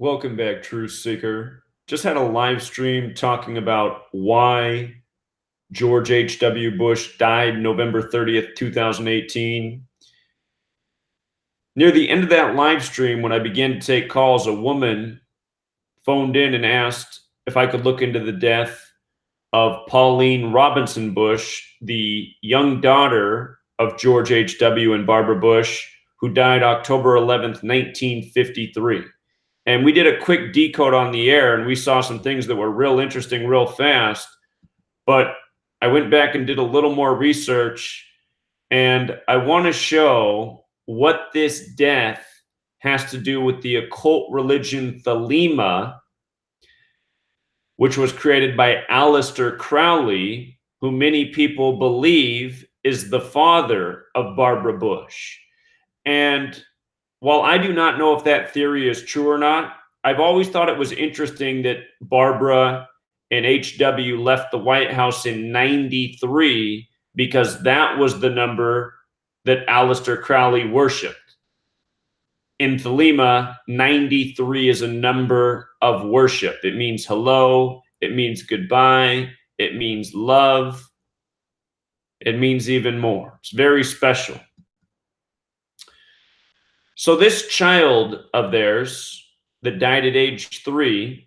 Welcome back, Truth Seeker. Just had a live stream talking about why George H.W. Bush died November 30th, 2018. Near the end of that live stream, when I began to take calls, a woman phoned in and asked if I could look into the death of Pauline Robinson Bush, the young daughter of George H.W. and Barbara Bush, who died October 11th, 1953. And we did a quick decode on the air, and we saw some things that were real interesting real fast. But I went back and did a little more research, and I want to show what this death has to do with the occult religion Thelema, which was created by Aleister Crowley, who many people believe is the father of Barbara Bush. And while I do not know if that theory is true or not, I've always thought it was interesting that Barbara and HW left the White House in 93 because that was the number that Aleister Crowley worshipped. In Thelema, 93 is a number of worship. It means hello, it means goodbye, it means love, it means even more. It's very special. So this child of theirs that died at age 3,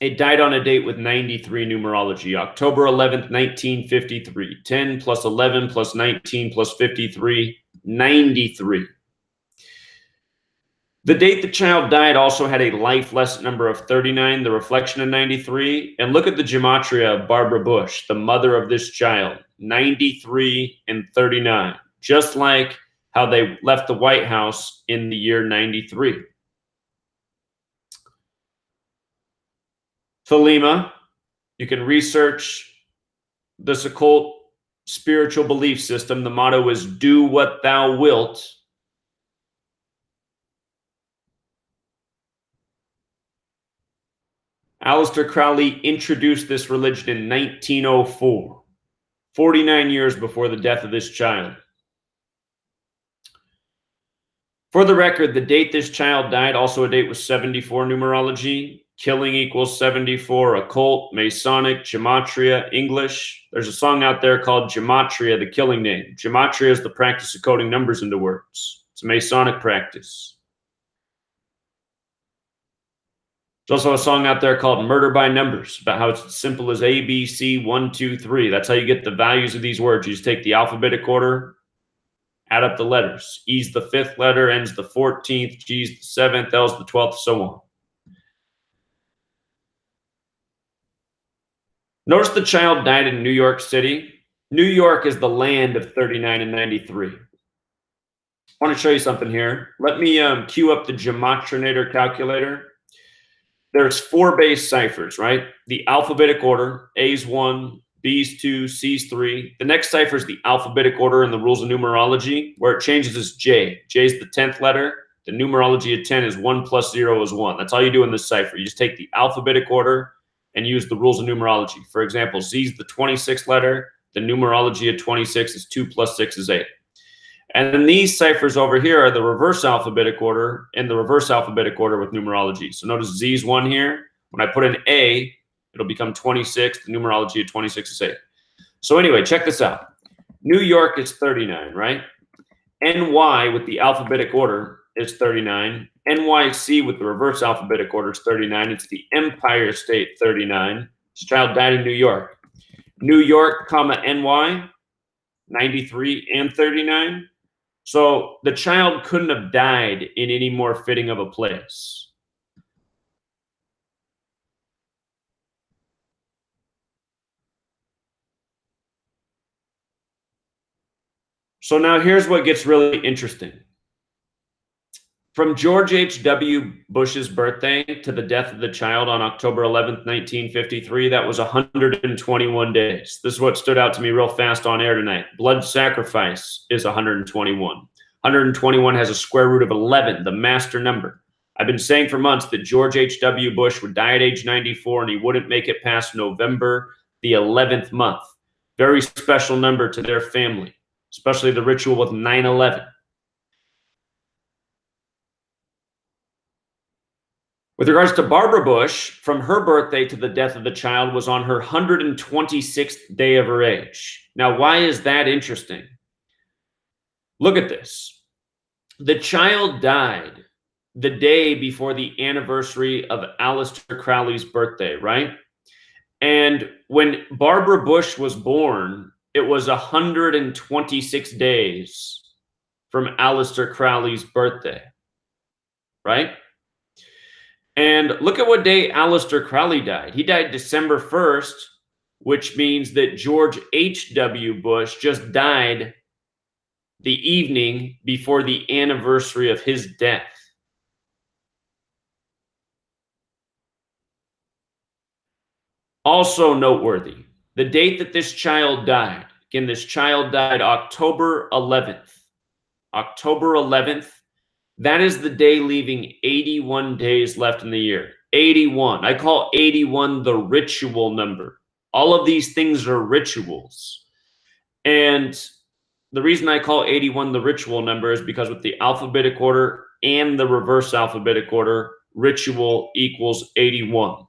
it died on a date with 93 numerology, October 11th, 1953. 10 plus 11 plus 19 plus 53, 93. The date the child died also had a life lesson number of 39, the reflection of 93. And look at the gematria of Barbara Bush, the mother of this child, 93 and 39, just like how they left the White House in the year 93. Thelema, you can research this occult spiritual belief system. The motto is, do what thou wilt. Aleister Crowley introduced this religion in 1904, 49 years before the death of this child. For the record, the date this child died, also a date with 74 numerology. Killing equals 74, occult, Masonic, Gematria, English. There's a song out there called Gematria, the killing name. Gematria is the practice of coding numbers into words. It's a Masonic practice. There's also a song out there called Murder by Numbers, about how it's as simple as A, B, C, 1, 2, 3. That's how you get the values of these words. You just take the alphabetic order, add up the letters. E's the 5th letter, N's the 14th, G's the 7th, L's the 12th, so on. Notice the child died in New York City. New York is the land of 39 and 93. I want to show you something here. Let me cue up the Gematrinator calculator. There's 4 base ciphers, right? The alphabetic order, A's 1, B's 2, C's 3. The next cipher is the alphabetic order in the rules of numerology. Where it changes is J. J is the 10th letter. The numerology of 10 is 1 plus 0 is 1. That's all you do in this cipher. You just take the alphabetic order and use the rules of numerology. For example, Z is the 26th letter. The numerology of 26 is 2 plus 6 is 8. And then these ciphers over here are the reverse alphabetic order and the reverse alphabetic order with numerology. So notice Z's 1 here. When I put an A, it'll become 26. The numerology of 26 is 8. So anyway, check this out. New York is 39, right? NY with the alphabetic order is 39. NYC with the reverse alphabetic order is 39. It's the Empire State 39. This child died in New York. New York, comma, NY, 93 and 39. So the child couldn't have died in any more fitting of a place. So now here's what gets really interesting. From George H.W. Bush's birthday to the death of the child on October 11th, 1953, that was 121 days. This is what stood out to me real fast on air tonight. Blood sacrifice is 121. 121 has a square root of 11, the master number. I've been saying for months that George H.W. Bush would die at age 94 and he wouldn't make it past November the 11th month. Very special number to their family, especially the ritual with 9/11. With regards to Barbara Bush, from her birthday to the death of the child was on her 126th day of her age. Now, why is that interesting? Look at this. The child died the day before the anniversary of Aleister Crowley's birthday, right? And when Barbara Bush was born, it was 126 days from Aleister Crowley's birthday, right? And look at what day Aleister Crowley died. He died December 1st, which means that George H.W. Bush just died the evening before the anniversary of his death. Also noteworthy, the date that this child died. Again, this child died October 11th. October 11th, that is the day leaving 81 days left in the year. 81. I call 81 the ritual number. All of these things are rituals. And the reason I call 81 the ritual number is because with the alphabetic order and the reverse alphabetic order, ritual equals 81.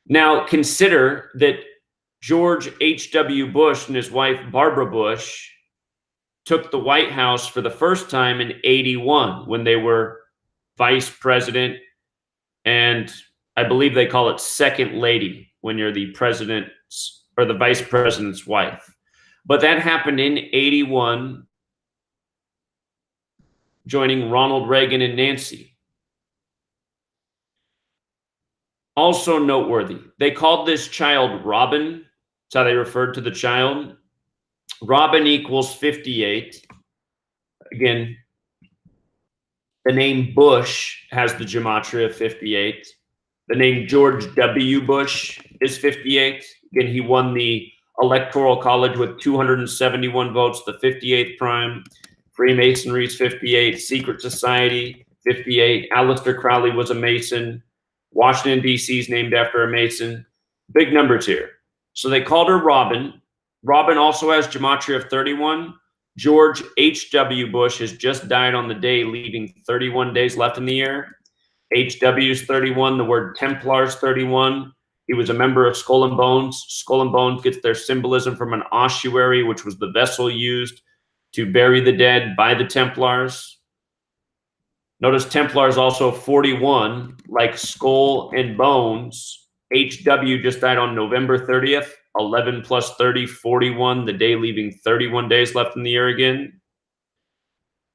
Now, consider that George H.W. Bush and his wife, Barbara Bush, took the White House for the first time in 81 when they were vice president. And I believe they call it second lady when you're the president's or the vice president's wife. But that happened in 81, joining Ronald Reagan and Nancy. Also noteworthy, they called this child Robin. That's how they referred to the child. Robin equals 58. Again, the name Bush has the gematria of 58. The name George W. Bush is 58. Again, he won the Electoral College with 271 votes, the 58th prime. Freemasonry's 58. Secret Society, 58. Aleister Crowley was a Mason. Washington, D.C. is named after a Mason. Big numbers here. So they called her Robin. Robin also has gematria of 31. George H.W. Bush has just died on the day, leaving 31 days left in the year. HW's 31, the word Templar's 31. He was a member of Skull and Bones. Skull and Bones gets their symbolism from an ossuary, which was the vessel used to bury the dead by the Templars. Notice Templar is also 41, like Skull and Bones. HW just died on November 30th. 11 plus 30, 41, the day leaving 31 days left in the year again.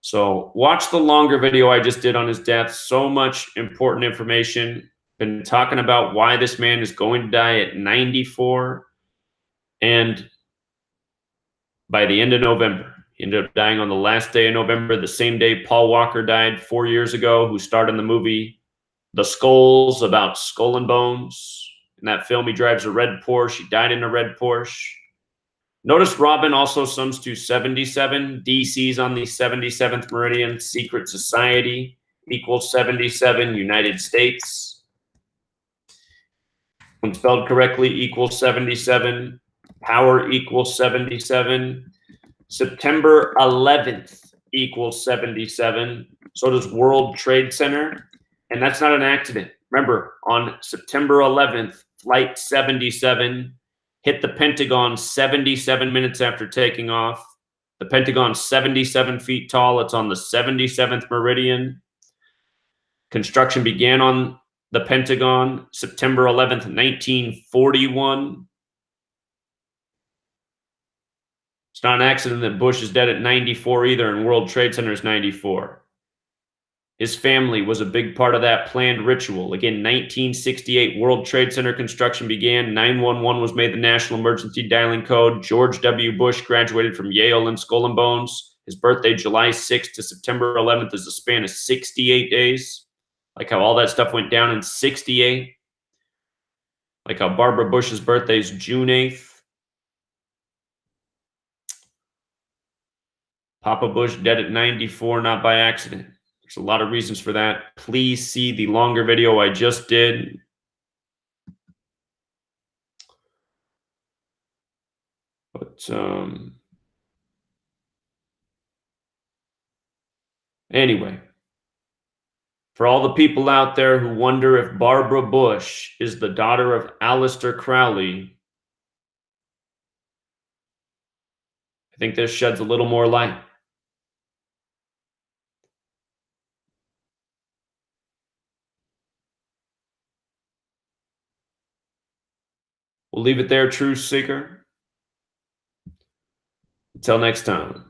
So watch the longer video I just did on his death. So much important information. Been talking about why this man is going to die at 94. And by the end of November, he ended up dying on the last day of November, the same day Paul Walker died 4 years ago, who starred in the movie The Skulls about Skull and Bones. In that film, he drives a red Porsche. He died in a red Porsche. Notice Robin also sums to 77. DC's on the 77th meridian. Secret Society equals 77. United States, when spelled correctly, equals 77. Power equals 77. September 11th equals 77. So does World Trade Center. And that's not an accident. Remember, on September 11th, Flight 77 hit the Pentagon 77 minutes after taking off. The Pentagon's 77 feet tall. It's on the 77th meridian. Construction began on the Pentagon September 11th, 1941. It's not an accident that Bush is dead at 94 either, and World Trade Center is 94. His family was a big part of that planned ritual. Again, 1968, World Trade Center construction began. 911 was made the national emergency dialing code. George W. Bush graduated from Yale in Skull and Bones. His birthday, July 6th to September 11th, is a span of 68 days. Like how all that stuff went down in 68. Like how Barbara Bush's birthday is June 8th. Papa Bush dead at 94, not by accident. There's a lot of reasons for that. Please see the longer video I just did. But anyway, For all the people out there who wonder if Barbara Bush is the daughter of Aleister Crowley, I think this sheds a little more light. We'll leave it there, Truth Seeker. Until next time.